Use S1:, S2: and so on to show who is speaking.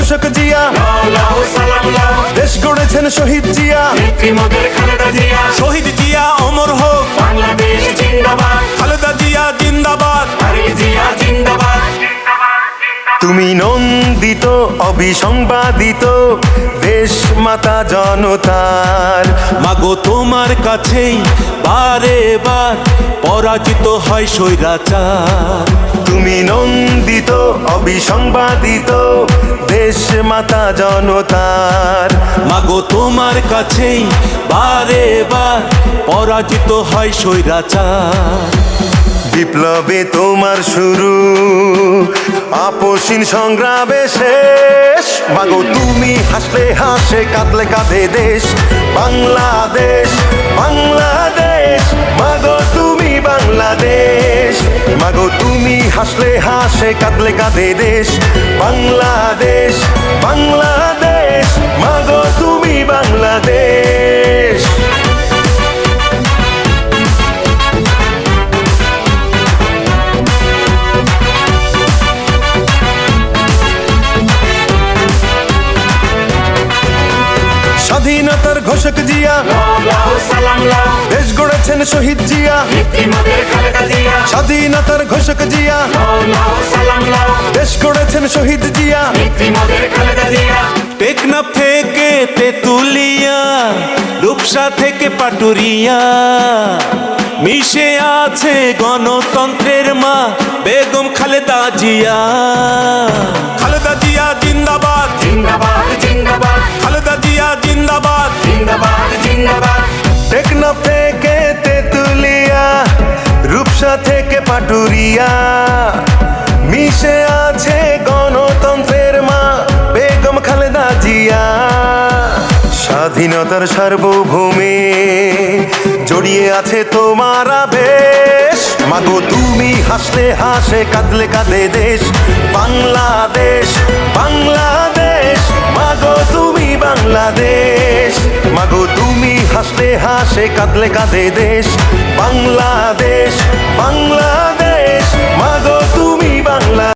S1: ঘোষক জিয়া, দেশ গড়েছেন শহীদ জিয়া, শহীদ জিয়া অমর হোক,
S2: বাংলাদেশ জিন্দাবাদ,
S1: খালেদা জিয়া জিন্দাবাদ।
S2: জিয়া জিন্দাবাদ।
S1: তুমি নন্দিত অবিসংবাদিত দেশ মাতা জনতার, মাগো তোমার কাছেই বারে বার পরাজিত হয় স্বৈরাচার। তুমি নন্দিত অবিসংবাদিত দেশ মাতা জনতার, মাগো তোমার কাছেই বারে বার পরাজিত হয় স্বৈরাচার। বিপ্লবে তোমার শুরু, আপসীন সংগ্রামে শেষ, মাগো তুমি হাসলে হাসে কাঁদলে কাঁদে দেশ বাংলাদেশ, বাংলাদেশ, মাগো তুমি বাংলাদেশ, মাগো তুমি হাসলে হাসে কাঁদলে কাঁদে দেশ বাংলাদেশ, বাংলাদেশ, মাগো তুমি বাংলাদেশ। স্বাধীনতার ঘোষক জিয়া, দেশ গড়েছেন শহীদ জিয়া, স্বাধীনতার ঘোষক জিয়া, দেশ গড়েছেন শহীদ জিয়া। টেকনাফ থেকে তেতুলিয়া, রূপসা থেকে পাটুরিয়া, মিশে আছে গণতন্ত্রের মা বেগম খালেদা জিয়া। খালেদা জিয়া জিন্দাবাদ,
S2: জিন্দাবাদ জিন্দাবাদ,
S1: খালেদা জিয়া জিন্দাবাদ,
S2: জিন্দাবাদ জিন্দাবাদ।
S1: টেকনাফ থেকে তেতুলিয়া, রূপসা থেকে পাটুরিয়া, মিশে আছে গণতন্ত্রের মা বেগম খালেদা জিয়া। স্বাধীনতার সার্বভৌমে জড়িয়ে আছে তোমার আবেশ, মাগো তুমি হাসলে হাসে কাঁদলে কাঁদে দেশ বাংলাদেশ, বাংলাদেশ, মাগো তুমি বাংলাদেশ, মাগো তুমি হাসলে হাসে কাঁদলে কাঁদে দেশ বাংলাদেশ, বাংলাদেশ, মাগো তুমি বাংলা।